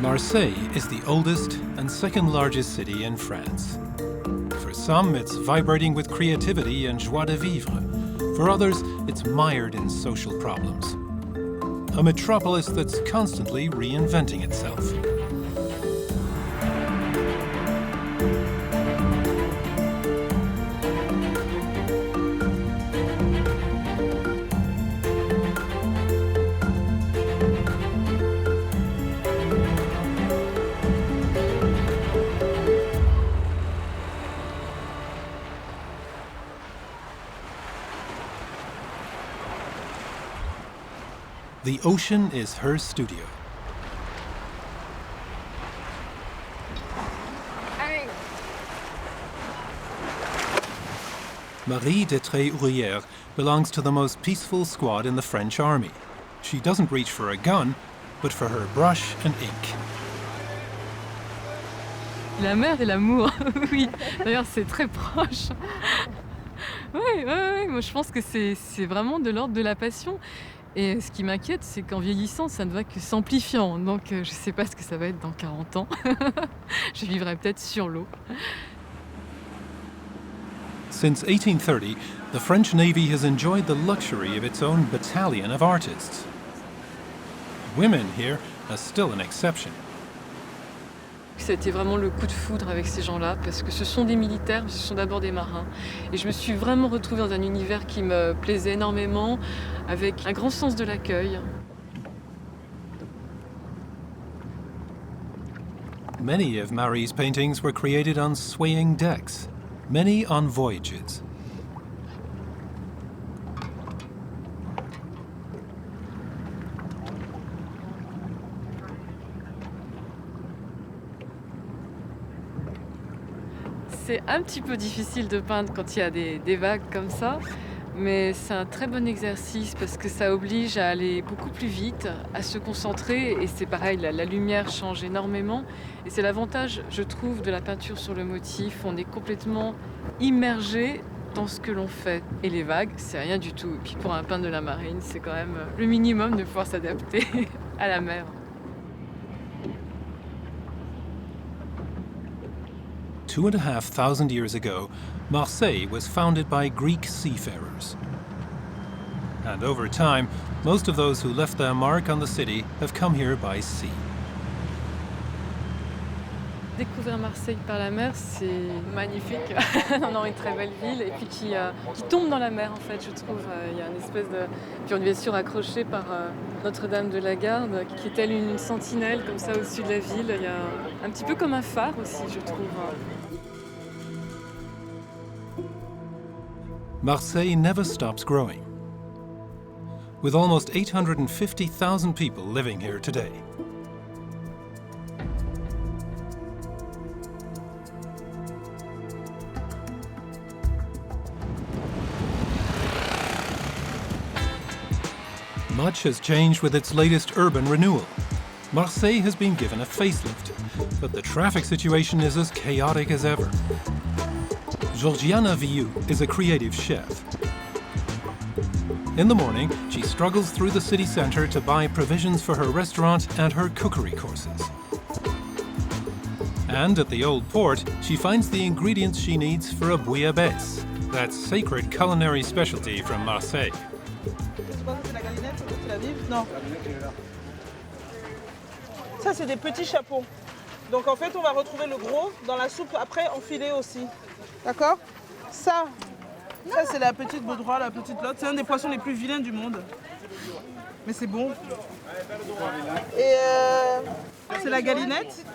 Marseille is the oldest and second largest city in France. For some, it's vibrating with creativity and joie de vivre. For others, it's mired in social problems. A metropolis that's constantly reinventing itself. The ocean is her studio. Marie Détré-Ouvrière belongs to the most peaceful squad in the French army. She doesn't reach for a gun, but for her brush and ink. La mer et l'amour, oui. D'ailleurs, c'est très proche. Oui, moi je pense que c'est vraiment de l'ordre de la passion. Et ce qui m'inquiète, c'est qu'en vieillissant, ça ne va que s'amplifiant. Donc je ne sais pas ce que ça va être dans 40 ans. Je vivrai peut-être sur l'eau. Since 1830, the French Navy has enjoyed the luxury of its own battalion of artists. Women here are still an exception. Ça a été vraiment le coup de foudre avec ces gens-là, parce que ce sont des militaires, mais ce sont d'abord des marins. Et je me suis vraiment retrouvée dans un univers qui me plaisait énormément, avec un grand sens de l'accueil. Many of Marie's paintings were created on swaying decks, many on voyages. C'est un petit peu difficile de peindre quand il y a des vagues comme ça, mais c'est un très bon exercice parce que ça oblige à aller beaucoup plus vite, à se concentrer, et c'est pareil, la lumière change énormément. Et c'est l'avantage, je trouve, de la peinture sur le motif. On est complètement immergé dans ce que l'on fait. Et les vagues, c'est rien du tout. Et puis pour un peintre de la marine, c'est quand même le minimum de pouvoir s'adapter à la mer. 2,500 years ago, Marseille was founded by Greek seafarers. And over time, most of those who left their mark on the city have come here by sea. Découvrir Marseille par la mer, c'est magnifique. On a une très belle ville et puis qui tombe dans la mer en fait, je trouve. Il y a une espèce de... Puis on est bien sûr accroché par Notre-Dame de la Garde, qui est telle une sentinelle comme ça au-dessus de la ville. Il y a un petit peu comme un phare aussi, je trouve. Marseille never stops growing, with almost 850,000 people living here today. Much has changed with its latest urban renewal. Marseille has been given a facelift, but the traffic situation is as chaotic as ever. Georgiana Viu is a creative chef. In the morning, she struggles through the city centre to buy provisions for her restaurant and her cookery courses. And at the old port, she finds the ingredients she needs for a bouillabaisse, that sacred culinary specialty from Marseille. Non. Ça, c'est des petits chapons. Donc en fait, on va retrouver le gros dans la soupe après en filet aussi. D'accord? Ça c'est la petite baudroie, la petite lotte. C'est un des poissons les plus vilains du monde. Mais c'est bon. Et c'est la galinette.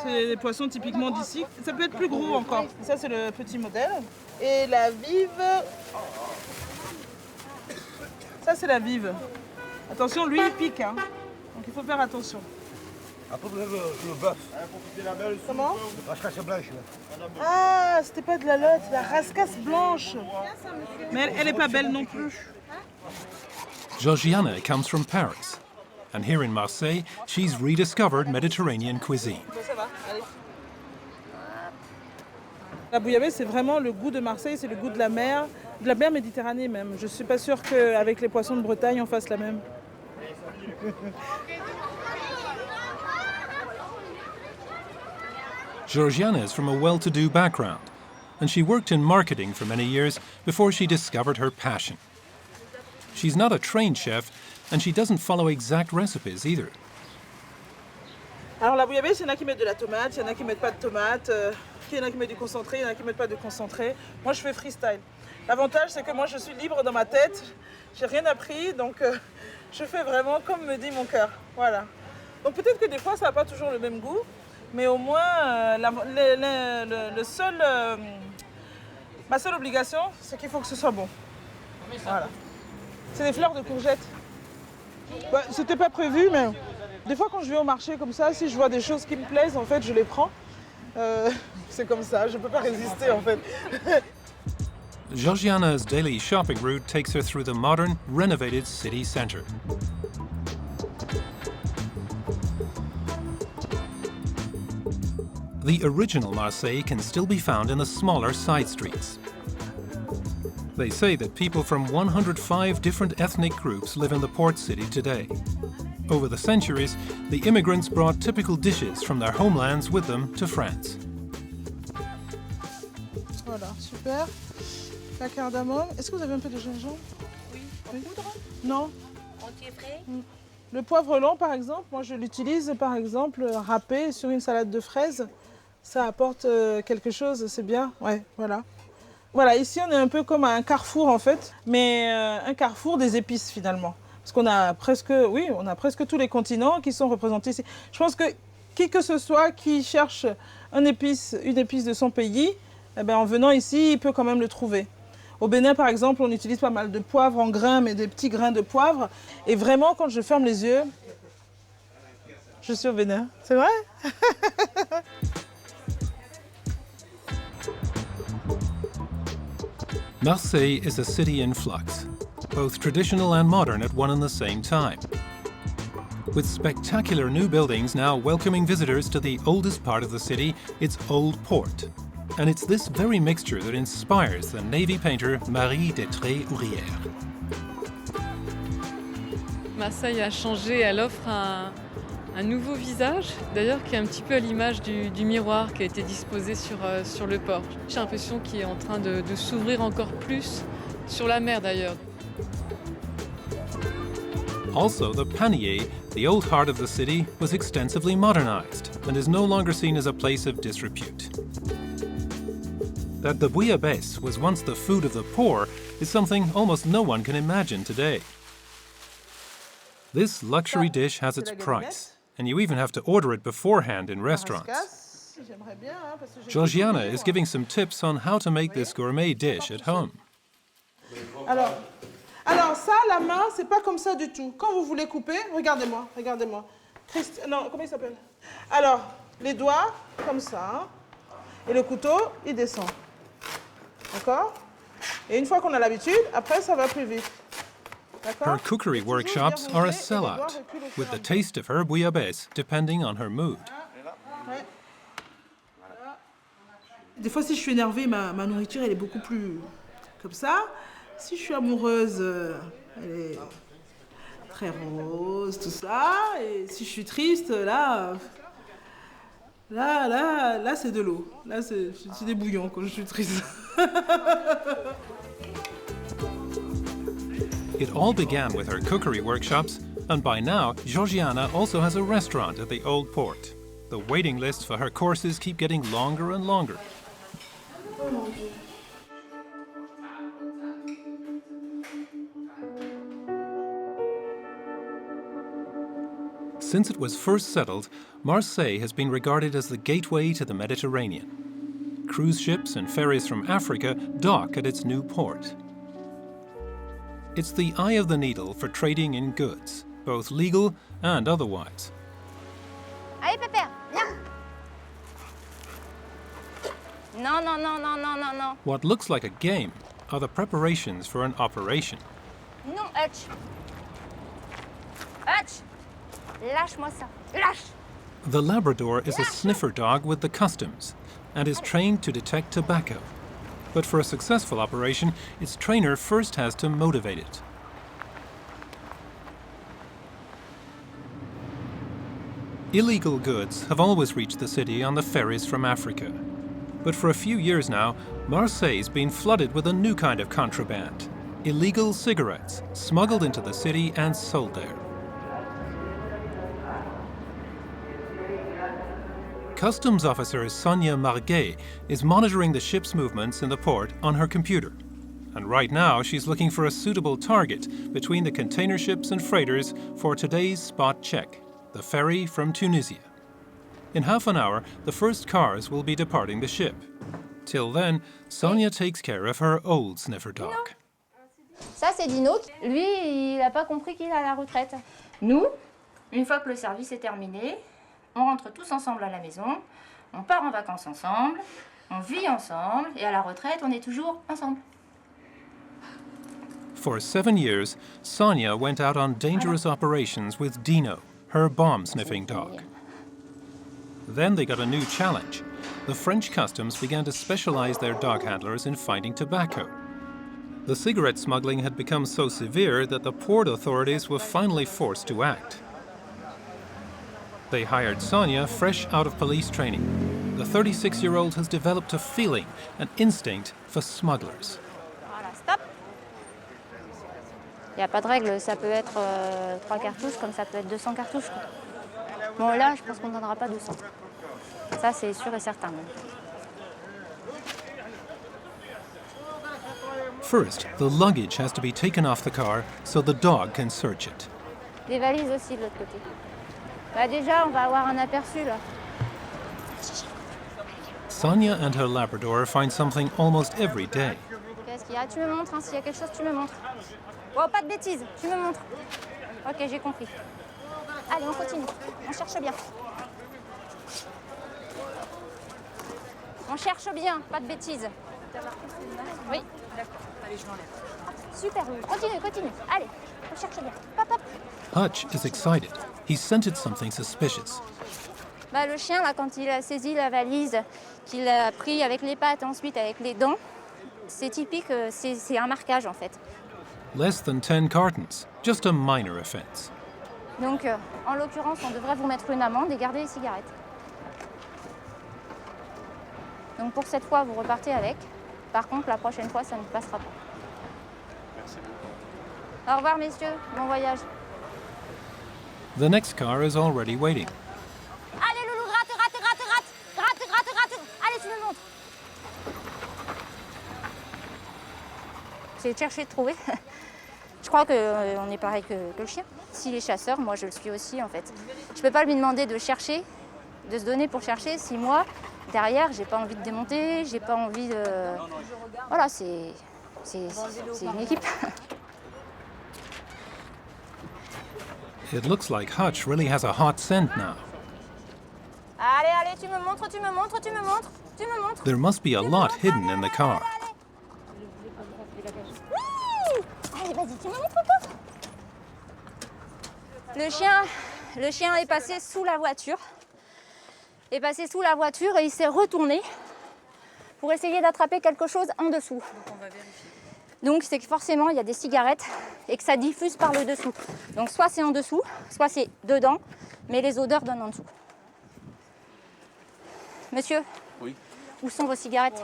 C'est des poissons typiquement d'ici. Ça peut être plus gros encore. Ça, c'est le petit modèle. Et la vive. Ça, c'est la vive. Attention, lui, il pique. Hein. Donc il faut faire attention. Après, vous avez le bœuf. Comment? La rascasse blanche. Ah, c'était pas de la lotte, la rascasse blanche. Mais elle est pas belle non plus. Georgiana comes from Paris, and here in Marseille, she's rediscovered Mediterranean cuisine. Ça va, allez. La bouillabaisse, c'est vraiment le goût de Marseille, c'est le goût de la mer Méditerranée même. Je suis pas sûre qu'avec les poissons de Bretagne, on fasse la même. Georgiana is from a well-to-do background, and she worked in marketing for many years before she discovered her passion. She's not a trained chef, and she doesn't follow exact recipes either. Alors la bouillabaisse, il y en a qui mettent de la tomate, il y en a qui mettent pas de tomate, il y en a qui mettent du concentré, il y en a qui mettent pas de concentré. Moi je fais freestyle. L'avantage c'est que moi je suis libre dans ma tête, j'ai rien appris, donc je fais vraiment comme me dit mon cœur. Voilà. Donc peut-être que des fois ça n'a pas toujours le même goût, mais au moins ma seule obligation c'est qu'il faut que ce soit bon. Voilà. C'est des fleurs de courgettes. Bah, c'était pas prévu, mais des fois quand je vais au marché comme ça, si je vois des choses qui me plaisent, en fait, je les prends. C'est comme ça, je peux pas résister en fait. Georgiana's daily shopping route takes her through the modern, renovated city centre. The original Marseille can still be found in the smaller side streets. They say that people from 105 different ethnic groups live in the port city today. Over the centuries, the immigrants brought typical dishes from their homelands with them to France. Voilà, super. La cardamome. Est-ce que vous avez un peu de gingembre? Oui. En poudre? Non. Entier frais? Le poivre long, par exemple, moi je l'utilise par exemple râpé sur une salade de fraises. Ça apporte quelque chose, c'est bien. Ouais, voilà. Voilà, ici on est un peu comme un carrefour en fait, mais un carrefour des épices finalement. Parce qu'on a presque, oui, on a presque tous les continents qui sont représentés ici. Je pense que qui que ce soit qui cherche une épice de son pays, eh ben, en venant ici, il peut quand même le trouver. Au Bénin, par exemple, on utilise pas mal de poivre en grains, mais des petits grains de poivre. Et vraiment, quand je ferme les yeux, je suis au Bénin. C'est vrai? Marseille is a city in flux, both traditional and modern at one and the same time. With spectacular new buildings now welcoming visitors to the oldest part of the city, its old port. And it's this very mixture that inspires the navy painter Marie des Traits Ouvrières. Marseille a changé, elle offre un nouveau visage, d'ailleurs qui est un petit peu à l'image du miroir qui a été disposé sur le port. J'ai l'impression qu'il est en train de s'ouvrir encore plus sur la mer d'ailleurs. Also, the Panier, the old heart of the city, was extensively modernized and is no longer seen as a place of disrepute. That the bouillabaisse was once the food of the poor is something almost no one can imagine today. This luxury dish has its price, and you even have to order it beforehand in restaurants. Georgiana is giving some tips on how to make this gourmet dish at home. Alors ça, la main, c'est pas comme ça du tout. Quand vous voulez couper, regardez-moi, regardez-moi. Non, comment il s'appelle? Alors, les doigts, comme ça, hein, et le couteau, il descend. D'accord? Et une fois qu'on a l'habitude, après, ça va plus vite. Her cookery workshops are a sellout, with the taste of her bouillabaisse depending on her mood. Des fois, si je suis énervée, ma nourriture, elle est beaucoup plus comme ça. Si je suis amoureuse, elle est très rose, tout ça. Et si je suis triste, là, c'est de l'eau. Là, c'est des bouillons quand je suis triste. It all began with her cookery workshops, and by now, Georgiana also has a restaurant at the Old Port. The waiting lists for her courses keep getting longer and longer. Since it was first settled, Marseille has been regarded as the gateway to the Mediterranean. Cruise ships and ferries from Africa dock at its new port. It's the eye of the needle for trading in goods, both legal and otherwise. Allez, Pépère, viens. Non, non, non, non, non, non, non. What looks like a game are the preparations for an operation. Non, Hutch. Hutch. Lâche-moi ça. Lâche. The Labrador is a sniffer dog with the customs and is trained to detect tobacco. But for a successful operation, its trainer first has to motivate it. Illegal goods have always reached the city on the ferries from Africa. But for a few years now, Marseille's been flooded with a new kind of contraband: illegal cigarettes smuggled into the city and sold there. Customs officer Sonia Marguet is monitoring the ship's movements in the port on her computer. And right now, she's looking for a suitable target between the container ships and freighters for today's spot check: the ferry from Tunisia. In half an hour, the first cars will be departing the ship. Till then, Sonia takes care of her old sniffer dog. Ça, c'est Dino. Lui, il n'a pas compris qu'il est à la retraite. Nous, une fois que le service est terminé, on rentre tous ensemble à la maison, on part en vacances ensemble, on vit ensemble, et à la retraite, on est toujours ensemble. For 7 years, Sonia went out on dangerous operations with Dino, her bomb-sniffing dog. Then they got a new challenge. The French customs began to specialize their dog handlers in finding tobacco. The cigarette smuggling had become so severe that the port authorities were finally forced to act. They hired Sonia fresh out of police training. The 36-year-old has developed a feeling, an instinct for smugglers. Voilà, stop. Il n'y a pas de règle, ça peut être 3 cartouches comme ça peut être 200 cartouches. Bon là, je pense qu'on n'en donnera pas 200. Ça, c'est sûr et certain. First, the luggage has to be taken off the car so the dog can search it. Les valises aussi de l'autre côté. Bah déjà, on va avoir un aperçu là. Sonia and her Labrador find something almost every day. Qu'est-ce qu'il y a? Tu me montres, hein, s'il y a quelque chose, tu me montres. Oh, pas de bêtises, tu me montres. Ok, j'ai compris. Allez, on continue. On cherche bien. On cherche bien, pas de bêtises. Oui. D'accord, allez, je l'enlève. Super, continue, continue. Allez, on cherche bien. Hop, hop. Hutch is excited. He scented something suspicious. Bah, le chien, là, quand il a saisi la valise, qu'il a pris avec les pattes, ensuite avec les dents, c'est typique, c'est un marquage en fait. Less than 10 cartons, just a minor offense. Donc, en l'occurrence, on devrait vous mettre une amende et garder les cigarettes. Donc pour cette fois, vous repartez avec. Par contre, la prochaine fois, ça ne passera pas. Merci. Au revoir, messieurs. Bon voyage. The next car is already waiting. Allez, loulou, gratte, gratte, gratte, gratte. Gratte, gratte, gratte. Allez, tu me montres. C'est de chercher, de trouver. Je crois qu'on est pareil que le chien. S'il est chasseur, moi je le suis aussi en fait. Je ne peux pas lui demander de chercher, de se donner pour chercher si moi, derrière, j'ai pas envie de démonter, j'ai pas envie de... Voilà, c'est une équipe. It looks like Hutch really has a hot scent now. Allez, allez, tu me montres, tu me montres, tu me montres, tu me montres. There must be a lot hidden in the car. Allez, vas-y, tu me montres toi. Le chien est passé sous la voiture. Est passé sous la voiture et il s'est retourné pour essayer d'attraper quelque chose en dessous. Donc on va vérifier. Donc c'est que forcément il y a des cigarettes et que ça diffuse par le dessous. Donc soit c'est en dessous, soit c'est dedans, mais les odeurs donnent en dessous. Monsieur, Oui. où sont vos cigarettes?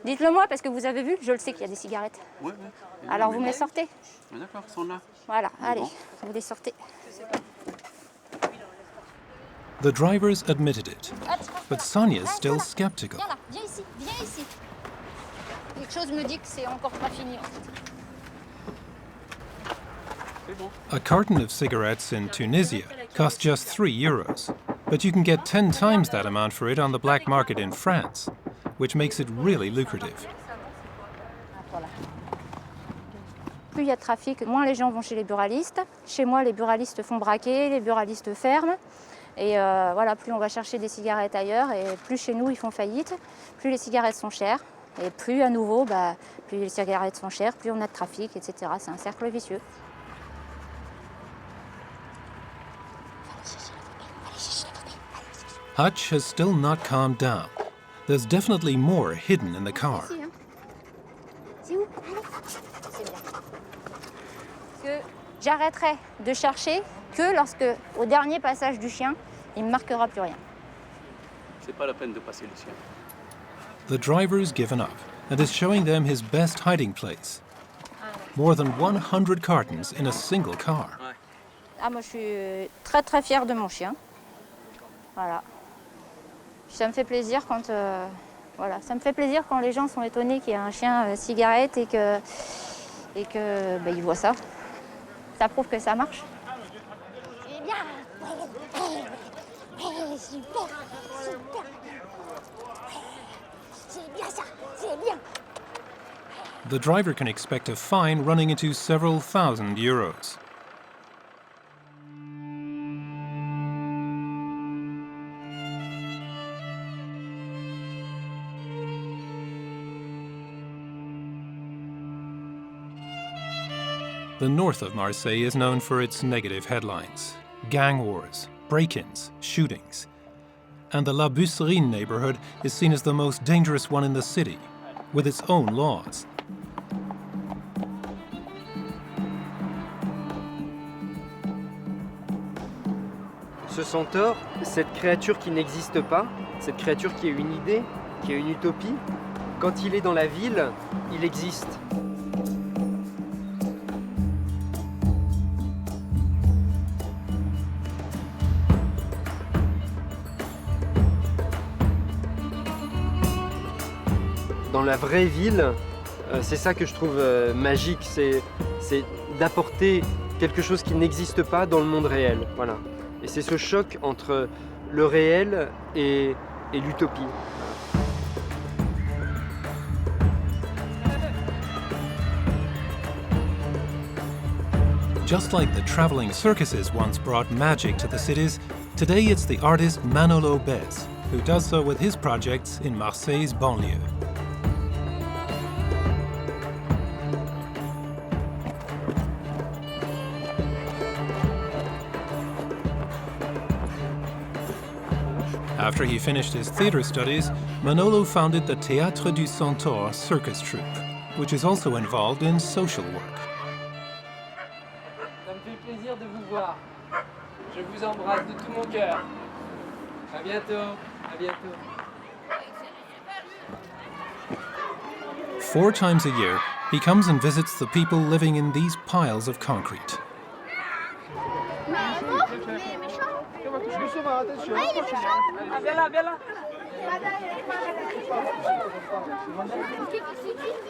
Dites-le moi parce que vous avez vu, je le sais qu'il y a des cigarettes. Oui, oui. Alors vous me les sortez. D'accord, ils sont là. Voilà, Bon. allez, vous les sortez. The drivers admitted it, but Sonia's still skeptical. Viens là, viens ici, viens ici. Quelque chose me dit que c'est encore pas fini en fait. C'est bon. A carton of cigarettes in Tunisia costs just €3, but you can get 10 times that amount for it on the black market in France, which makes it really lucrative. Voilà. Plus il y a de trafic, moins les gens vont chez les buralistes. Chez moi, les buralistes font braquer, les buralistes ferment. Et voilà, plus on va chercher des cigarettes ailleurs, et plus chez nous, ils font faillite. Plus les cigarettes sont chères, et plus à nouveau, plus les cigarettes sont chères, plus on a de trafic, etc. C'est un cercle vicieux. Hutch has still not calmed down. There's definitely more hidden in the car. Ici, hein. C'est où? C'est bien. Parce que j'arrêterai de chercher que lorsque, au dernier passage du chien, il ne marquera plus rien. C'est pas la peine de passer le chien. The driver's given up and is showing them his best hiding place. More than 100 cartons in a single car. Ah, moi, je suis très très fière de mon chien. Voilà. Ça me fait plaisir quand, voilà, ça me fait plaisir quand les gens sont étonnés qu'il y ait un chien cigarette et que bah, ils voient ça. Ça prouve que ça marche. C'est bien. Super, super. C'est bien ça, c'est bien. The driver can expect a fine running into several thousand euros. The north of Marseille is known for its negative headlines: gang wars, break-ins, shootings. And the La Busserine neighborhood is seen as the most dangerous one in the city, with its own laws. Ce centaure, cette créature qui n'existe pas, cette créature qui est une idée, qui est une utopie, quand il est dans la ville, il existe. Dans la vraie ville, c'est ça que je trouve magique, c'est d'apporter quelque chose qui n'existe pas dans le monde réel. Voilà. Et c'est ce choc entre le réel et l'utopie. Just like the traveling circuses once brought magic to the cities, today it's the artist Manolo Bez, who does so with his projects in Marseille's banlieue. After he finished his theatre studies, Manolo founded the Théâtre du Centaure circus troupe, which is also involved in social work. Ça me fait plaisir de vous voir. Je vous embrasse de tout mon cœur. À bientôt. À bientôt. 4 times a year, he comes and visits the people living in these piles of concrete.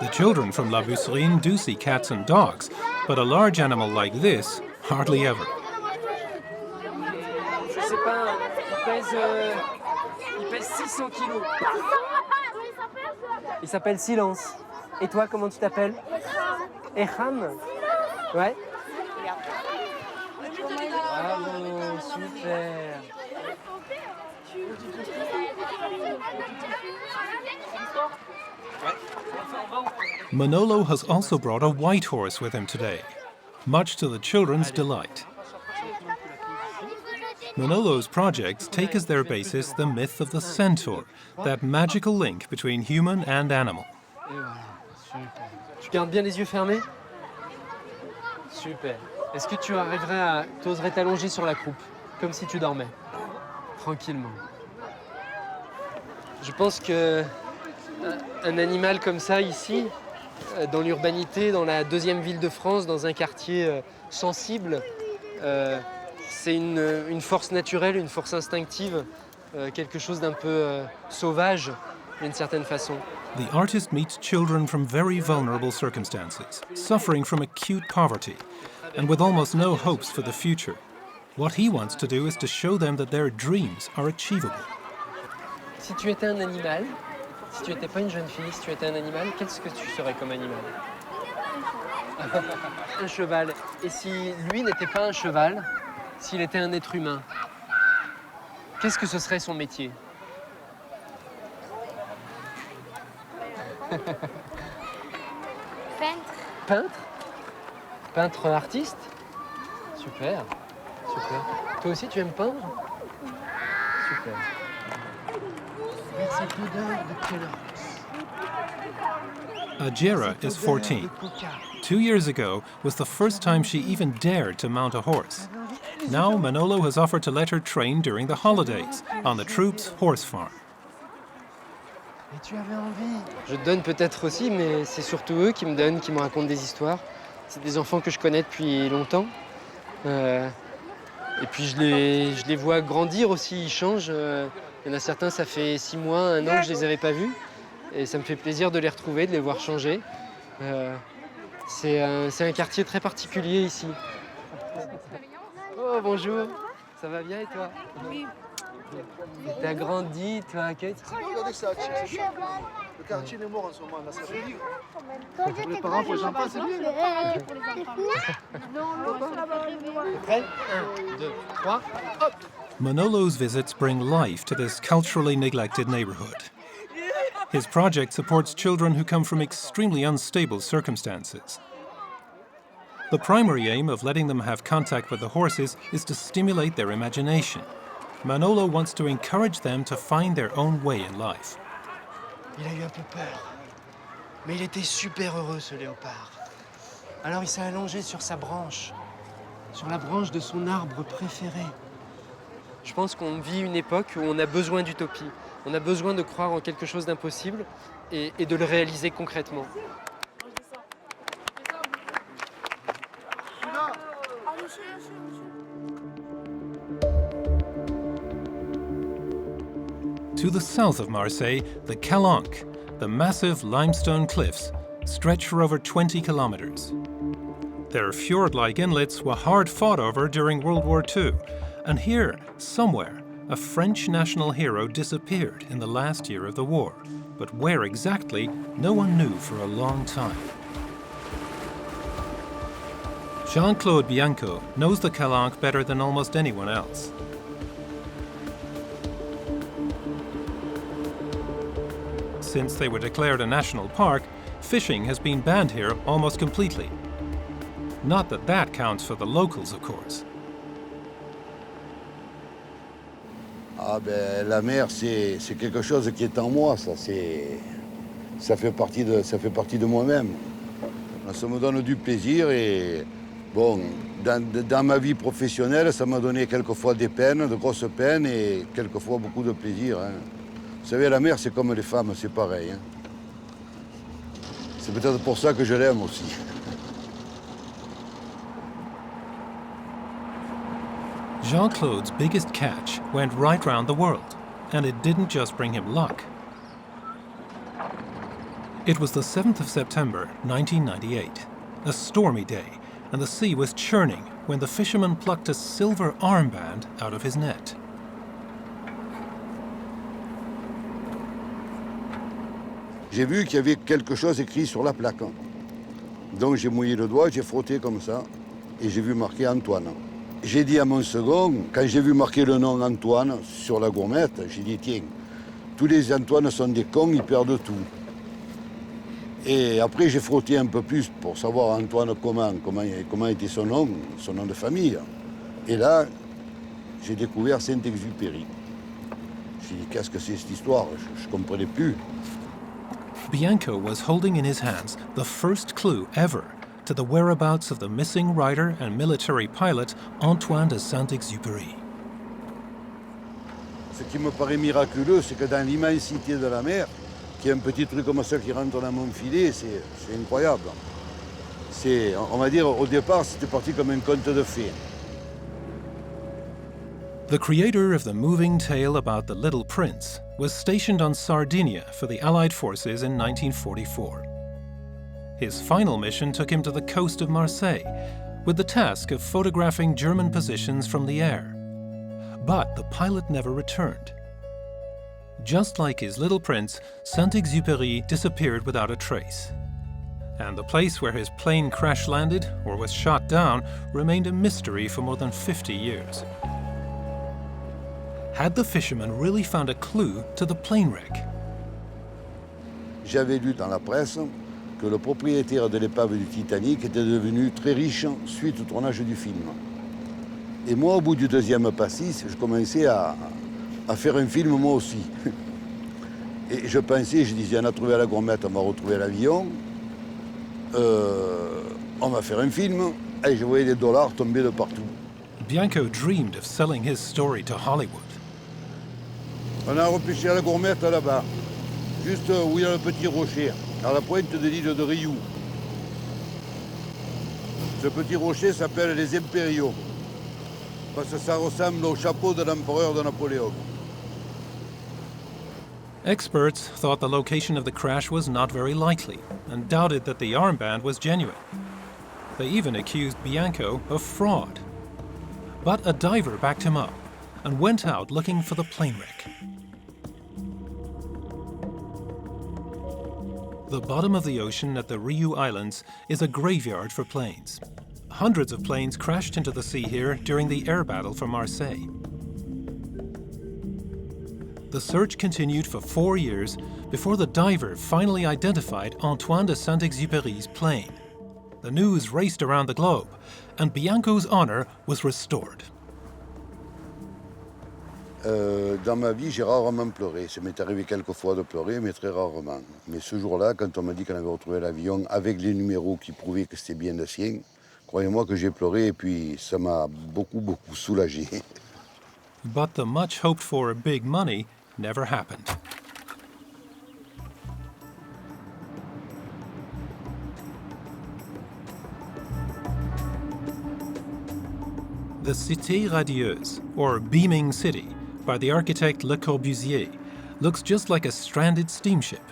The children from La Busserine do see cats and dogs, but a large animal like this, hardly ever. C'est pas il pèse 600 kilos. Il s'appelle Silence. Et toi, comment tu t'appelles? Eham. Ouais. Bravo, super. Manolo has also brought a white horse with him today, much to the children's delight. Manolo's projects take as their basis the myth of the centaur, that magical link between human and animal. Et voilà, super. Tu gardes bien les yeux fermés? Super. Est-ce que tu t'oserais t'allonger sur la croupe, comme si tu dormais, tranquillement? Je pense que un animal comme ça ici, dans l'urbanité, dans la deuxième ville de France, dans un quartier sensible, c'est une force naturelle, une force instinctive, quelque chose d'un peu sauvage, d'une certaine façon. The artist meets children from very vulnerable circumstances, suffering from acute poverty, and with almost no hopes for the future. What he wants to do is to show them that their dreams are achievable. Si tu étais un animal, si tu n'étais pas une jeune fille, si tu étais un animal, qu'est-ce que tu serais comme animal? Un cheval. Et si lui n'était pas un cheval, s'il était un être humain, qu'est-ce que ce serait son métier? Peintre. Peintre? Peintre artiste? Super, super. Toi aussi tu aimes peindre? Super. Cette odeur de quelle Ajera is 14. 2 years ago was the first time she even dared to mount a horse. Now Manolo has offered to let her train during the holidays on the troop's horse farm. Et tu avais envie. Je donne peut-être aussi, mais c'est surtout eux qui me donnent, qui me racontent des histoires. C'est des enfants que je connais depuis longtemps. Et puis je les vois grandir aussi, ils changent. Il y en a certains, ça fait 6 mois, 1 an que je les avais pas vus. Et ça me fait plaisir de les retrouver, de les voir changer. C'est un quartier très particulier ici. Oh, bonjour. Ça va bien et toi? Oui. T'as grandi, toi, Regardez ça, le quartier est mort en ce moment, là, ça fait vivre. Pour les parents, faut que j'en passe, c'est bien. Prêt? 1, 2, 3, hop! Manolo's visits bring life to this culturally neglected neighborhood. His project supports children who come from extremely unstable circumstances. The primary aim of letting them have contact with the horses is to stimulate their imagination. Manolo wants to encourage them to find their own way in life. Il a eu un peu peur, mais il était super heureux, ce léopard. Alors il s'est allongé sur sa branche, sur la branche de son arbre préféré. Je pense qu'on vit une époque où on a besoin d'utopie. On a besoin de croire en quelque chose d'impossible et de le réaliser concrètement. To the south of Marseille, the Calanque, the massive limestone cliffs, stretch for over 20 kilometers. Their fjord-like inlets were hard fought over during World War II, and here, somewhere, a French national hero disappeared in the last year of the war. But where exactly, no one knew for a long time. Jean-Claude Bianco knows the Calanque better than almost anyone else. Since they were declared a national park, fishing has been banned here almost completely. Not that that counts for the locals, of course. Ah ben, la mer, c'est quelque chose qui est en moi, ça fait partie de moi-même. Ça me donne du plaisir et bon, dans ma vie professionnelle, ça m'a donné quelquefois des peines, de grosses peines et quelquefois beaucoup de plaisir. Hein. Vous savez, la mer, c'est comme les femmes, c'est pareil. Hein. C'est peut-être pour ça que je l'aime aussi. Jean-Claude's biggest catch went right round the world, and it didn't just bring him luck. It was the 7th of September, 1998, a stormy day, and the sea was churning when the fisherman plucked a silver armband out of his net. J'ai vu qu'il y avait quelque chose écrit sur la plaque. Donc j'ai mouillé le doigt, j'ai frotté comme ça, et j'ai vu marqué Antoine. J'ai dit à mon second, quand j'ai vu marquer le nom Antoine sur la gourmette, j'ai dit tiens, tous les Antoine sont des cons, ils perdent tout. Et après j'ai frotté un peu plus pour savoir Antoine comment était son nom de famille. Et là, j'ai découvert Saint-Exupéry. J'ai dit qu'est-ce que c'est cette histoire, je ne comprenais plus. Bianco was holding in his hands the first clue ever to the whereabouts of the missing writer and military pilot Antoine de Saint-Exupéry. Ce qui me paraît miraculeux, c'est que dans l'immensité de la mer, qu'il y ait un petit truc comme ça qui rentre dans mon filet, c'est incroyable. On va dire, au départ, c'était parti comme un conte de fées. The creator of the moving tale about the Little Prince was stationed on Sardinia for the Allied forces in 1944. His final mission took him to the coast of Marseille, with the task of photographing German positions from the air. But the pilot never returned. Just like his Little Prince, Saint-Exupéry disappeared without a trace. And the place where his plane crash-landed or was shot down remained a mystery for more than 50 years. Had the fisherman really found a clue to the plane wreck? J'avais lu dans la presse que le propriétaire de l'épave du Titanic était devenu très riche suite au tournage du film. Et moi, au bout du deuxième pastis, je commençais à faire un film moi aussi. Et je pensais, je disais, on a trouvé la gourmette, on va retrouver l'avion, on va faire un film, et je voyais des dollars tomber de partout. Bianco dreamed of selling his story to Hollywood. On a repêché à la gourmette là-bas, juste où il y a le petit rocher, à la pointe de l'île de Riou. Ce petit rocher s'appelle les Impériaux, parce que ça ressemble au chapeau de l'empereur de Napoléon. Experts thought the location of the crash was not very likely and doubted that the armband was genuine. They even accused Bianco of fraud. But a diver backed him up and went out looking for the plane wreck. The bottom of the ocean at the Riou Islands is a graveyard for planes. Hundreds of planes crashed into the sea here during the air battle for Marseille. The search continued for 4 years before the diver finally identified Antoine de Saint-Exupéry's plane. The news raced around the globe, and Bianco's honor was restored. Dans ma vie, j'ai rarement pleuré. Ça m'est arrivé quelques fois de pleurer, mais très rarement. Mais ce jour-là, quand on m'a dit qu'on avait retrouvé l'avion avec les numéros qui prouvaient que c'était bien le sien, croyez-moi que j'ai pleuré et puis ça m'a beaucoup soulagé. But the much hoped for big money never happened. The Cité Radieuse, or Beaming City, by the architect Le Corbusier, looks just like a stranded steamship.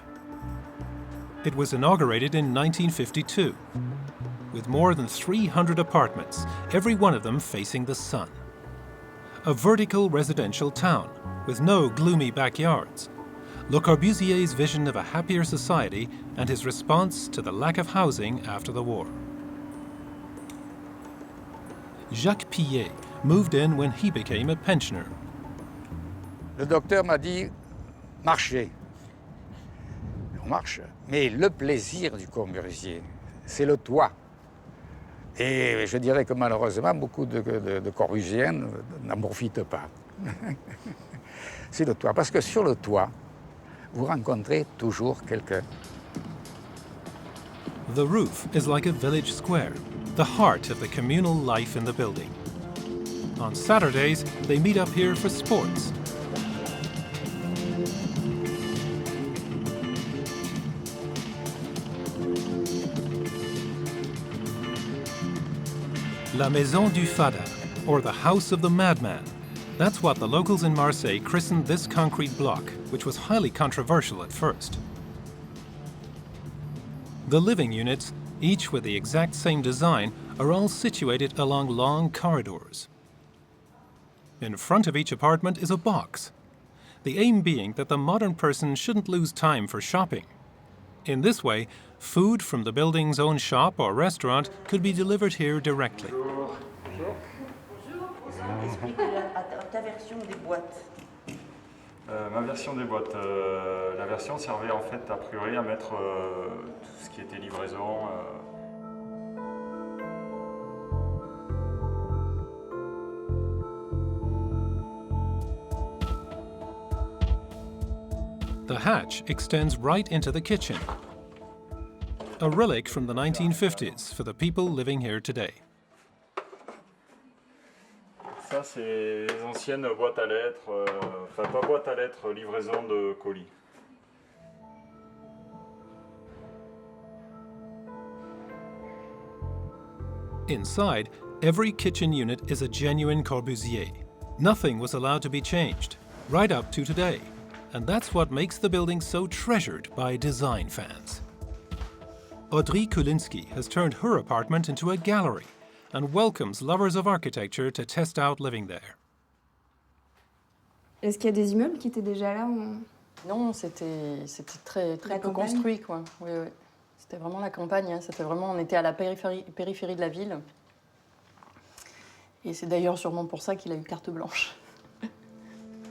It was inaugurated in 1952, with more than 300 apartments, every one of them facing the sun. A vertical residential town, with no gloomy backyards. Le Corbusier's vision of a happier society and his response to the lack of housing after the war. Jacques Pillet moved in when he became a pensioner. Le docteur m'a dit, marchez. On marche. Mais le plaisir du Corbusier, c'est le toit. Et je dirais que malheureusement, beaucoup de Corbusiens n'en profitent pas. C'est le toit. Parce que sur le toit, vous rencontrez toujours quelqu'un. The roof is like a village square, the heart of the communal life in the building. On Saturdays, they meet up here for sports. La Maison du Fada, or the House of the Madman. That's what the locals in Marseille christened this concrete block, which was highly controversial at first. The living units, each with the exact same design, are all situated along long corridors. In front of each apartment is a box, the aim being that the modern person shouldn't lose time for shopping. In this way, food from the building's own shop or restaurant could be delivered here directly. Ta version des boîtes. Ma version des boîtes. La version servait en fait a priori à mettre tout ce qui était livraison. The hatch extends right into the kitchen, a relic from the 1950s for the people living here today. Ça, c'est les anciennes boîtes à lettres, enfin pas boîtes à lettres, livraison de colis. Inside, every kitchen unit is a genuine Corbusier. Nothing was allowed to be changed, right up to today. And that's what makes the building so treasured by design fans. Audrey Kulinski has turned her apartment into a gallery and welcomes lovers of architecture to test out living there. Est-ce qu'il y a des immeubles qui étaient déjà là Non, c'était très peu construit, quoi. Oui, oui. C'était vraiment la campagne. Hein. C'était vraiment, on était à la périphérie de la ville. Et c'est d'ailleurs sûrement pour ça qu'il a eu carte blanche.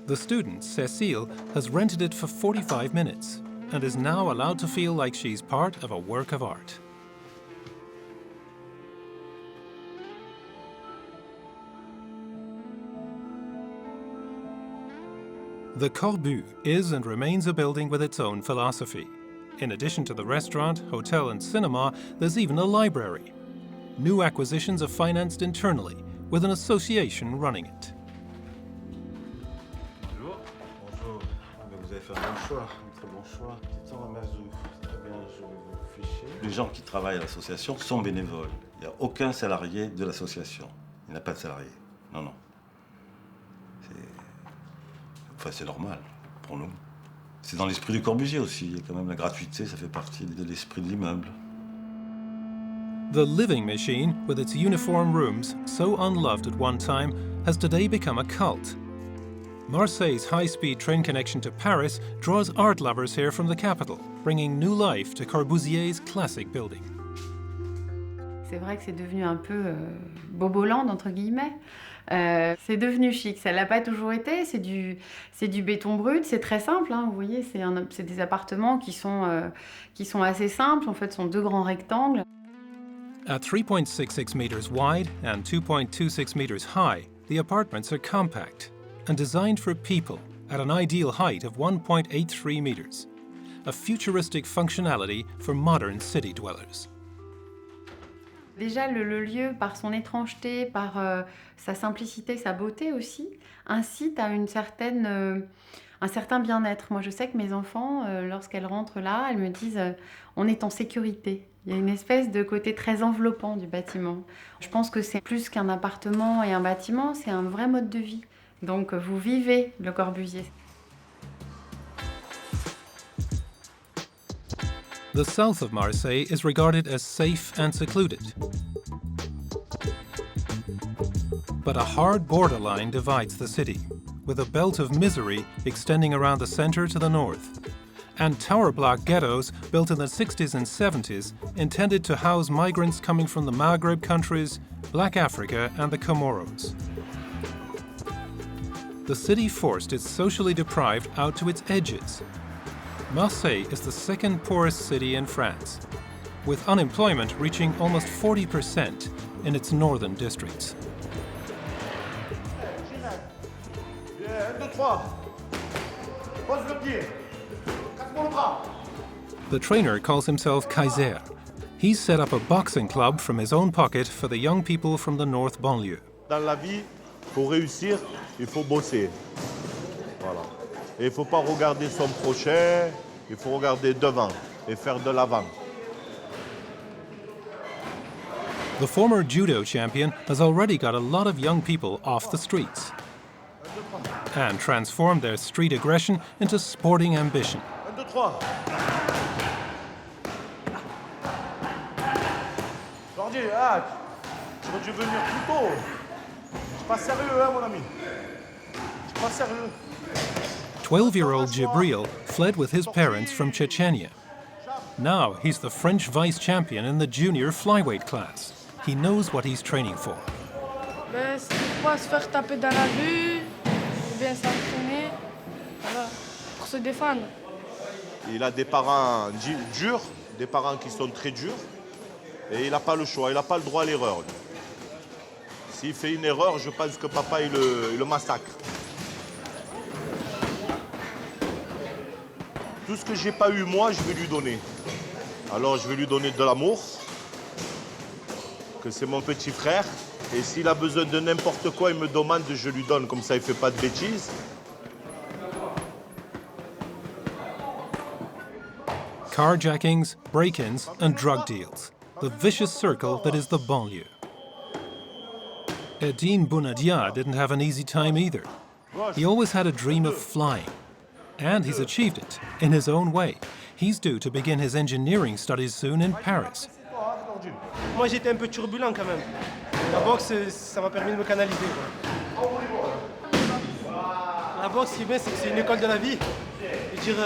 The student, Cécile, has rented it for 45 minutes and is now allowed to feel like she's part of a work of art. The Corbu is and remains a building with its own philosophy. In addition to the restaurant, hotel and cinema, there's even a library. New acquisitions are financed internally, with an association running it. Bonjour. Bonjour. Vous avez fait un bon choix, un très bon choix. Très bien, je vais vous ficher. Les gens qui travaillent à l'association sont bénévoles. Il n'y a aucun salarié de l'association. Il n'y a pas de salarié. Non, non. C'est normal pour nous. C'est dans l'esprit du Corbusier aussi. Il y a quand même la gratuité, ça fait partie de l'esprit de l'immeuble. The living machine, with its uniform rooms, so unloved at one time, has today become a cult. Marseille's high-speed train connection to Paris draws art lovers here from the capital, bringing new life to Corbusier's classic building. C'est vrai que c'est devenu un peu boboland, entre guillemets. C'est devenu chic, ça ne l'a pas toujours été, c'est du béton brut, c'est très simple, hein, vous voyez, c'est des appartements qui sont assez simples, en fait, ce sont deux grands rectangles. At 3.66 meters wide and 2.26 meters high, the apartments are compact and designed for people at an ideal height of 1.83 meters, a futuristic functionality for modern city dwellers. Déjà, le lieu, par son étrangeté, par sa simplicité, sa beauté aussi, incite à un certain bien-être. Moi, je sais que mes enfants, lorsqu'elles rentrent là, elles me disent on est en sécurité. Il y a une espèce de côté très enveloppant du bâtiment. Je pense que c'est plus qu'un appartement et un bâtiment, c'est un vrai mode de vie. Donc, vous vivez le Corbusier. The south of Marseille is regarded as safe and secluded. But a hard borderline divides the city, with a belt of misery extending around the centre to the north, and tower block ghettos built in the 60s and 70s intended to house migrants coming from the Maghreb countries, Black Africa and the Comoros. The city forced its socially deprived out to its edges. Marseille is the second poorest city in France, with unemployment reaching almost 40% in its northern districts. The trainer calls himself Kaiser. He's set up a boxing club from his own pocket for the young people from the North banlieue. Dans la vie, pour réussir, il faut bosser. Voilà. Et il ne faut pas regarder son prochain, il faut regarder devant et faire de l'avant. The former judo champion has already got a lot of young people off the streets and transformed their street aggression into sporting ambition. 1, 2, 3. Jordi, tu veux venir plus tôt. C'est pas sérieux, hein, mon ami. C'est pas sérieux. 12-year-old Jibril fled with his parents from Chechnya. Now he's the French vice champion in the junior flyweight class. He knows what he's training for. C'est pour se faire taper dans la rue, ou bien s'entraîner, voilà, pour se défendre. Il a des parents durs, des parents qui sont très durs, et il n'a pas le choix, il n'a pas le droit à l'erreur. S'il fait une erreur, je pense que papa il le massacre. Tout ce que j'ai pas eu moi, je vais lui donner. Alors je vais lui donner de l'amour, que c'est mon petit frère. Et s'il a besoin de n'importe quoi, il me demande, je lui donne, comme ça il fait pas de bêtises. Carjackings, break-ins and drug deals. The vicious circle that is the banlieue. Edine Bounadia didn't have an easy time either. He always had a dream of flying. And he's achieved it, in his own way. He's due to begin his engineering studies soon in Paris. Moi, j'étais un peu turbulent quand même. La boxe, ça m'a permis de me canaliser. La boxe, ce qui est bien, c'est que c'est une école de la vie. Je veux dire,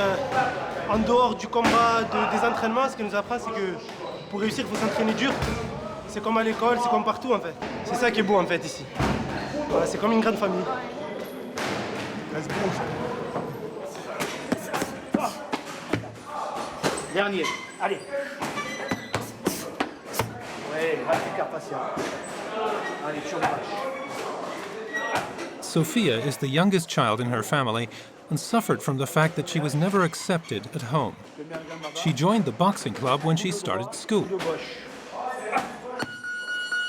en dehors du combat, des entraînements, ce qu'elle nous apprend, c'est que pour réussir, il faut s'entraîner dur. C'est comme à l'école, c'est comme partout, en fait. C'est ça qui est beau, en fait, ici. Voilà, c'est comme une grande famille. Dernier, allez. Ouais, va faire patient. Allez, tu relâches. Sophia is the youngest child in her family and suffered from the fact that she was never accepted at home. She joined the boxing club when she started school.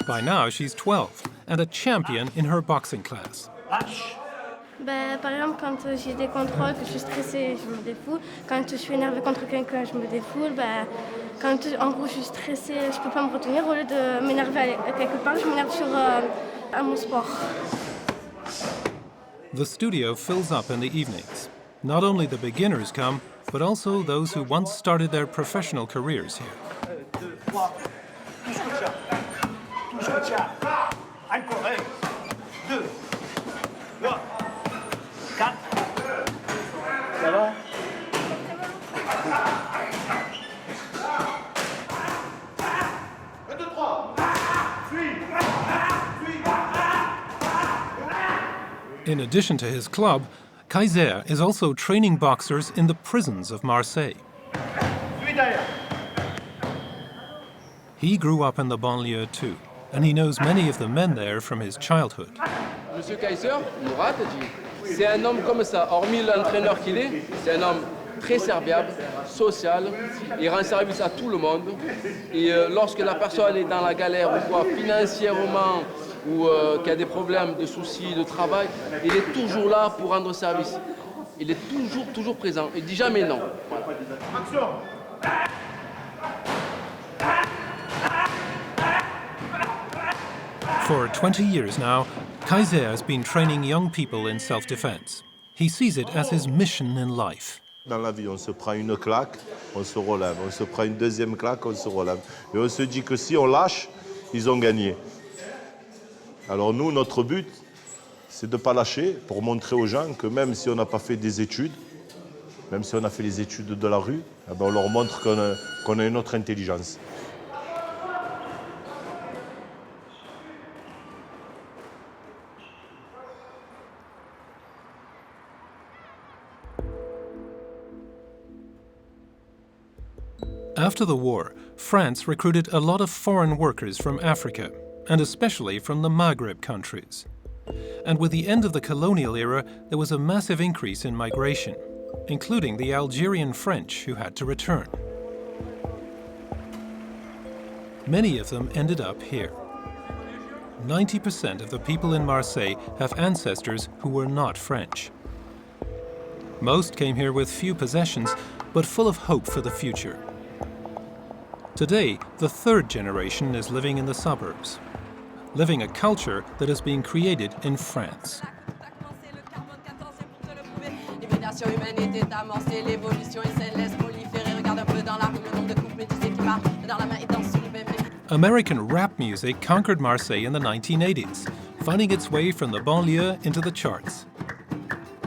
By now, she's 12 and a champion in her boxing class. Ben, par exemple, quand j'ai des contrôles, que je suis stressée, je me défoule. Quand je suis énervée contre quelqu'un, je me défoule. Ben, quand en gros je suis stressée, je ne peux pas me retenir. Au lieu de m'énerver à quelque part, je m'énerve sur à mon sport. The studio fills up in the evenings. Not only the beginners come, but also those who once started their professional careers here. 1, 2, 3. Touche le chat. Encore 1, 2, 3, 4. Ça va? In addition to his club, Kaiser is also training boxers in the prisons of Marseille. He grew up in the banlieue too, and he knows many of the men there from his childhood. Monsieur Kaiser, Mourad, c'est un homme comme ça, hormis l'entraîneur qu'il est, c'est un homme très serviable, social, il rend service à tout le monde. Et lorsque la personne est dans la galère ou quoi, financièrement, ou qu'il y a des problèmes, de soucis, de travail, il est toujours là pour rendre service. Il est toujours présent. Il ne dit jamais non. For 20 years now, Kaiser has been training young people in self-defense. He sees it as his mission in life. Dans la vie, on se prend une claque, on se relève. On se prend une deuxième claque, on se relève. Et on se dit que si on lâche, ils ont gagné. Alors nous, notre but, c'est de ne pas lâcher pour montrer aux gens que même si on n'a pas fait des études, même si on a fait les études de la rue, eh ben on leur montre qu'on a une autre intelligence. After the war, France recruited a lot of foreign workers from Africa, and especially from the Maghreb countries. And with the end of the colonial era, there was a massive increase in migration, including the Algerian French who had to return. Many of them ended up here. 90% of the people in Marseille have ancestors who were not French. Most came here with few possessions, but full of hope for the future. Today, the third generation is living in the suburbs, living a culture that is being created in France. American rap music conquered Marseille in the 1980s, finding its way from the banlieue into the charts.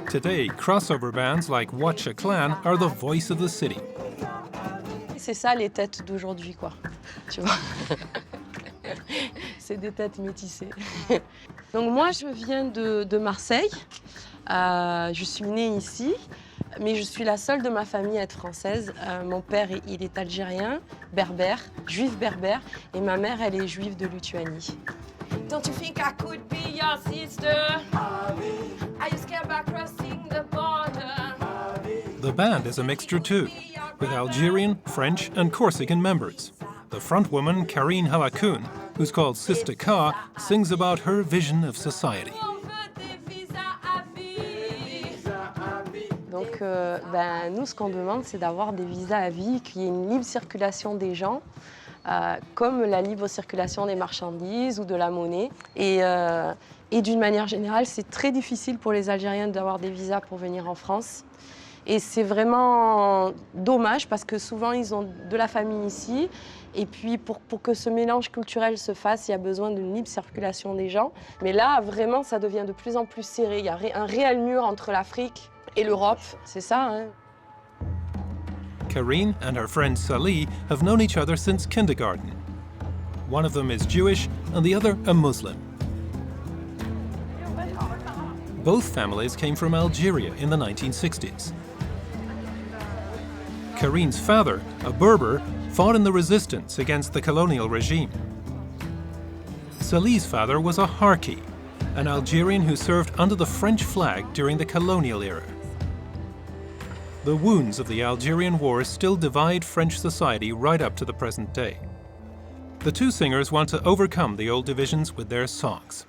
Today, crossover bands like Watcha Clan are the voice of the city. C'est ça les têtes d'aujourd'hui, quoi. Tu vois. C'est des têtes métissées. Donc moi, je viens de Marseille. Je suis née ici, mais je suis la seule de ma famille à être française. Mon père, il est algérien, berbère, juif berbère, et ma mère, elle est juive de Lituanie. Don't you think I could be your sister? Are you scared about crossing the border? The band is a mixture too, with Algerian, French and Corsican members. The frontwoman, Karine Halakoun, who's called Sister Ka, sings about her vision of society. Donc, nous, ce qu'on demande, c'est d'avoir des visas à vie, qu'il y ait une libre circulation des gens, comme la libre circulation des marchandises ou de la monnaie. Et d'une manière générale, c'est très difficile pour les Algériens d'avoir des visas pour venir en France. Et c'est vraiment dommage parce que souvent, ils ont de la famille ici. Et puis, pour que ce mélange culturel se fasse, il y a besoin d'une libre circulation des gens. Mais là, vraiment, ça devient de plus en plus serré. Il y a un réel mur entre l'Afrique et l'Europe. C'est ça, hein. Karine and her friend Salih have known each other since kindergarten. One of them is Jewish and the other a Muslim. Both families came from Algeria in the 1960s. Karine's father, a Berber, fought in the resistance against the colonial regime. Salih's father was a Harki, an Algerian who served under the French flag during the colonial era. The wounds of the Algerian War still divide French society right up to the present day. The two singers want to overcome the old divisions with their songs.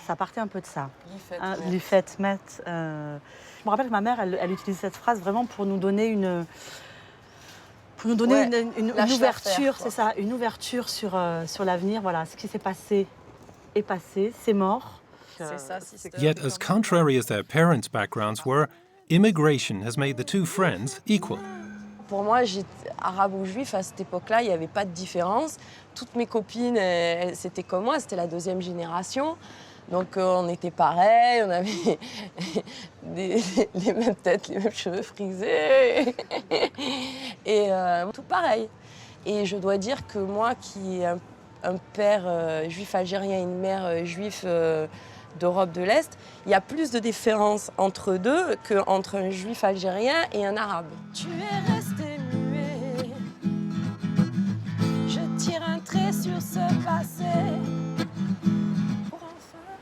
Ça partait un peu de ça. L'ifet met. Je me rappelle que ma mère, elle utilisait cette phrase vraiment pour nous donner une ouverture, c'est ça, une ouverture sur l'avenir. Voilà, ce qui s'est passé est passé, c'est mort. Yet, as contrary as their parents' backgrounds were, immigration has made the two friends equal. Pour moi, j'étais arabe ou juif, à cette époque-là, il n'y avait pas de différence. Toutes mes copines, c'était comme moi, c'était la deuxième génération. Donc on était pareils, on avait les mêmes têtes, les mêmes cheveux frisés. Et tout pareil. Et je dois dire que moi, qui ai un père juif algérien et une mère juive d'Europe de l'Est, il y a plus de différence entre deux qu'entre un juif algérien et un arabe. Tu es resté muet, je tire un trait sur ce passé.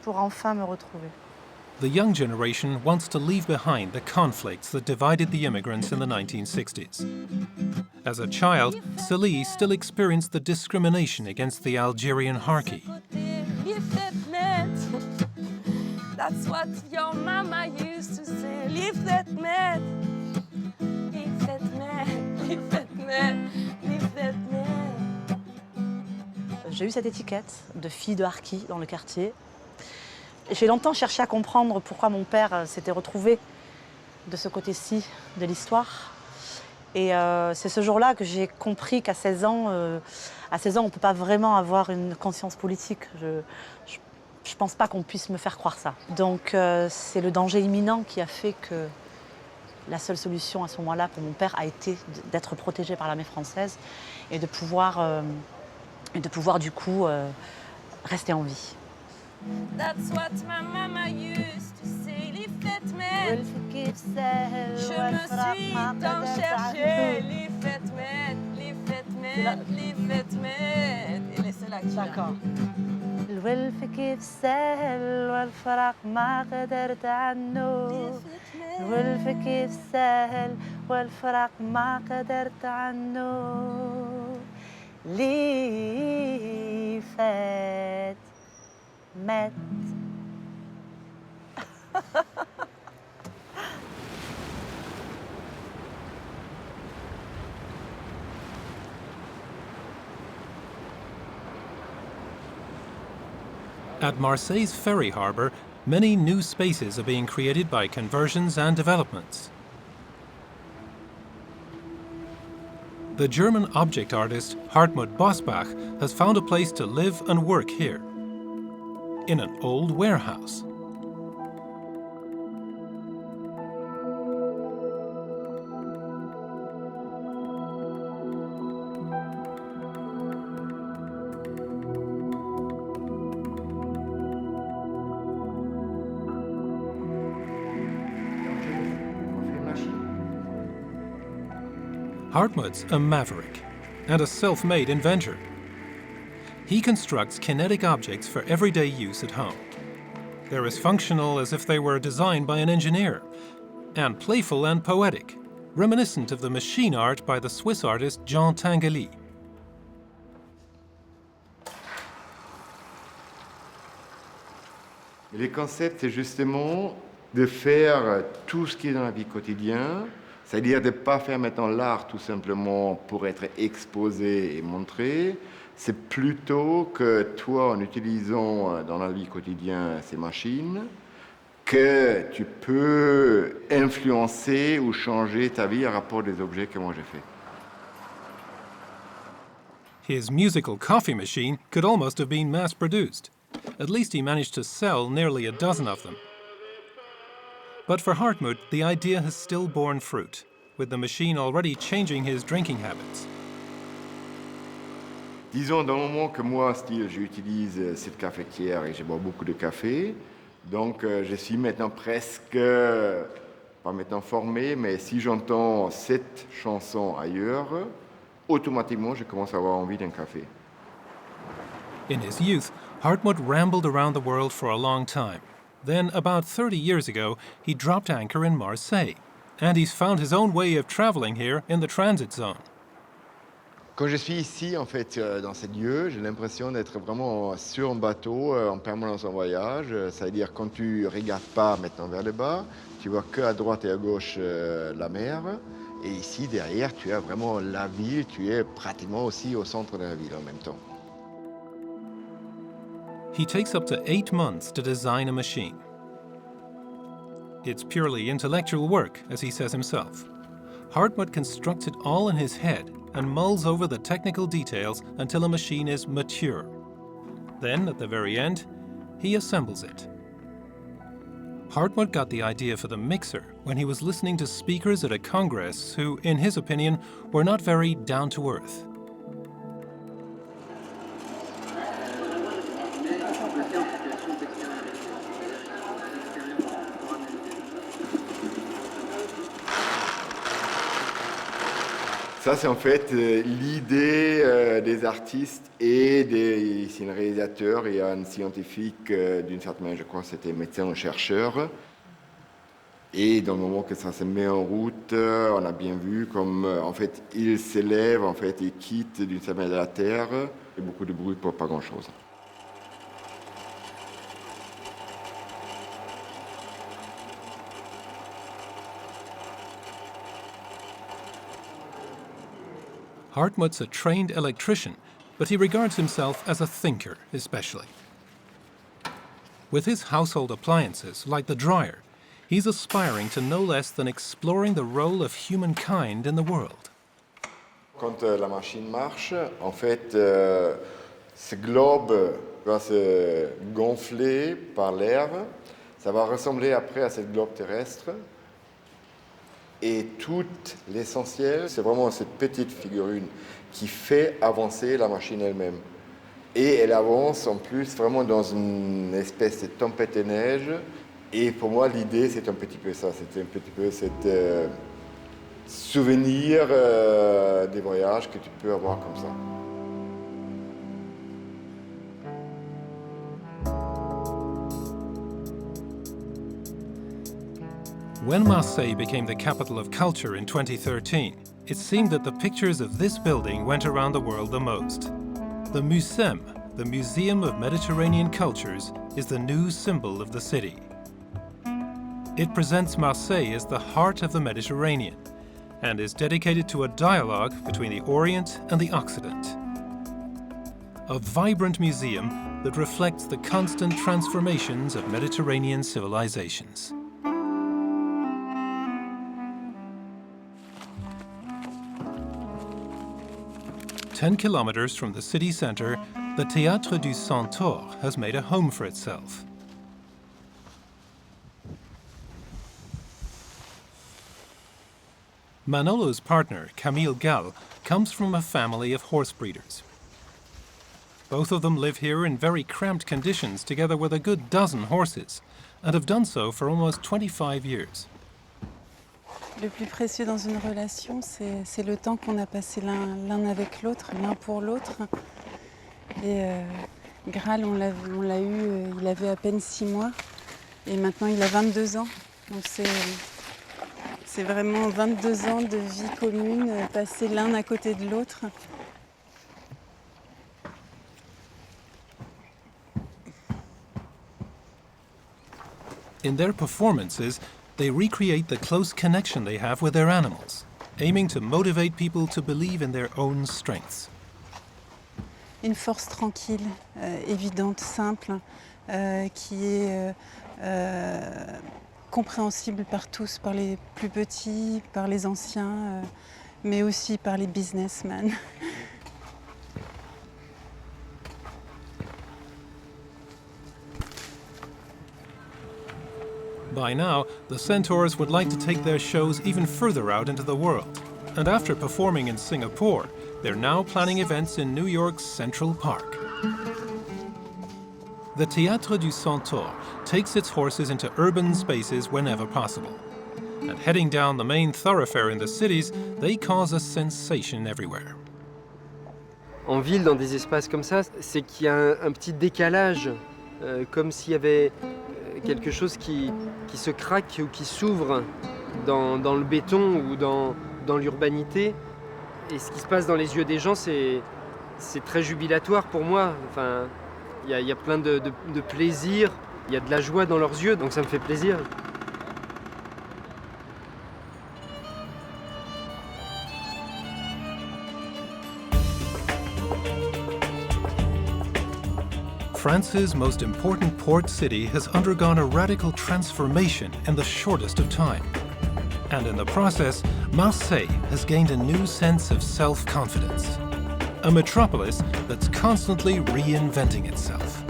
Pour enfin me retrouver. The young generation wants to leave behind the conflicts that divided the immigrants in the 1960s. As a child, Celie still experienced the discrimination against the Algerian harki. That's what your mama used to say. Leave that man. Leave that man. Leave that man. Leave that man. J'ai eu cette étiquette de fille de harki dans le quartier. J'ai longtemps cherché à comprendre pourquoi mon père s'était retrouvé de ce côté-ci de l'histoire. Et c'est ce jour-là que j'ai compris qu'à 16 ans, on ne peut pas vraiment avoir une conscience politique. Je pense pas qu'on puisse me faire croire ça. Donc c'est le danger imminent qui a fait que la seule solution à ce moment-là pour mon père a été d'être protégé par l'armée française et de pouvoir du coup rester en vie. That's what my mama used to say. Leave that man. Je me suis tant cherché. Leave that man. Leave that man. Leave that man. Et laissez la qui. D'accord. الولف كيف سهل والفراق ما قدرت عنه الولف كيف سهل والفراق ما قدرت عنه لي فات مات. At Marseille's ferry harbour, many new spaces are being created by conversions and developments. The German object artist Hartmut Bosbach has found a place to live and work here, in an old warehouse. Hartmut's a maverick and a self-made inventor. He constructs kinetic objects for everyday use at home. They're as functional as if they were designed by an engineer, and playful and poetic, reminiscent of the machine art by the Swiss artist Jean Tinguely. Les concepts, c'est justement de faire tout ce qui est dans la vie quotidienne, c'est-à-dire de ne pas faire maintenant l'art tout simplement pour être exposé et montré. C'est plutôt que toi, en utilisant dans la vie quotidienne ces machines, que tu peux influencer ou changer ta vie à rapport des objets que moi j'ai faits. His musical coffee machine could almost have been mass-produced. At least he managed to sell nearly a dozen of them. But for Hartmut, the idea has still borne fruit, with the machine already changing his drinking habits. Disons, dans le moment que moi, style, j'utilise cette cafetière et je bois beaucoup de café, donc je suis maintenant presque, pas maintenant formé, mais si j'entends cette chanson ailleurs, automatiquement, je commence à avoir envie d'un café. In his youth, Hartmut rambled around the world for a long time. Then, about 30 years ago, he dropped anchor in Marseille, and he's found his own way of traveling here in the transit zone. Quand je suis ici, en fait, dans ces lieux, j'ai l'impression d'être vraiment sur un bateau, en permanence en voyage. C'est-à-dire quand tu ne regardes pas maintenant vers le bas, tu vois qu'à droite et à gauche la mer. Et ici, derrière, tu as vraiment la ville, tu es pratiquement aussi au centre de la ville en même temps. He takes up to 8 months to design a machine. It's purely intellectual work, as he says himself. Hartmut constructs it all in his head and mulls over the technical details until a machine is mature. Then, at the very end, he assembles it. Hartmut got the idea for the mixer when he was listening to speakers at a congress who, in his opinion, were not very down-to-earth. Ça, c'est en fait l'idée des artistes et des réalisateurs et un scientifique, d'une certaine manière, je crois que c'était médecin ou chercheur. Et dans le moment que ça se met en route, on a bien vu comme en fait, il s'élève en fait, et quitte d'une certaine manière la Terre. Et beaucoup de bruit pour pas grand-chose. Hartmut's a trained electrician, but he regards himself as a thinker, especially. With his household appliances, like the dryer, he's aspiring to no less than exploring the role of humankind in the world. Quand la machine marche, en fait, ce globe va se gonfler par l'air. Ça va ressembler après à ce globe terrestre. Et tout l'essentiel, c'est vraiment cette petite figurine qui fait avancer la machine elle-même. Et elle avance en plus vraiment dans une espèce de tempête de neige. Et pour moi, l'idée, c'est un petit peu ça. C'est un petit peu cet souvenir des voyages que tu peux avoir comme ça. When Marseille became the capital of culture in 2013, it seemed that the pictures of this building went around the world the most. The Musem, the Museum of Mediterranean Cultures, is the new symbol of the city. It presents Marseille as the heart of the Mediterranean and is dedicated to a dialogue between the Orient and the Occident. A vibrant museum that reflects the constant transformations of Mediterranean civilizations. Ten kilometers from the city center, the Théâtre du Centaure has made a home for itself. Manolo's partner, Camille Gall, comes from a family of horse breeders. Both of them live here in very cramped conditions together with a good dozen horses, and have done so for almost 25 years. Le plus précieux dans une relation, c'est le temps qu'on a passé l'un avec l'autre, l'un pour l'autre. Et Graal, on l'a eu, il avait à peine 6 mois, et maintenant il a 22 ans. Donc c'est vraiment 22 ans de vie commune, passés l'un à côté de l'autre. In their performances, they recreate the close connection they have with their animals, aiming to motivate people to believe in their own strengths. Une force tranquille, évidente, simple, qui est compréhensible par tous, par les plus petits, par les anciens, mais aussi par les businessmen. By now, the Centaurs would like to take their shows even further out into the world. And after performing in Singapore, they're now planning events in New York's Central Park. The Théâtre du Centaure takes its horses into urban spaces whenever possible. And heading down the main thoroughfare in the cities, they cause a sensation everywhere. En ville, dans des espaces comme ça, c'est qu'il y a un petit décalage, comme s'il y avait quelque chose qui se craque ou qui s'ouvre dans le béton ou dans l'urbanité. Et ce qui se passe dans les yeux des gens, c'est très jubilatoire pour moi. Enfin, il y a plein de plaisir, il y a de la joie dans leurs yeux, donc ça me fait plaisir. France's most important port city has undergone a radical transformation in the shortest of time. And in the process, Marseille has gained a new sense of self-confidence. A metropolis that's constantly reinventing itself.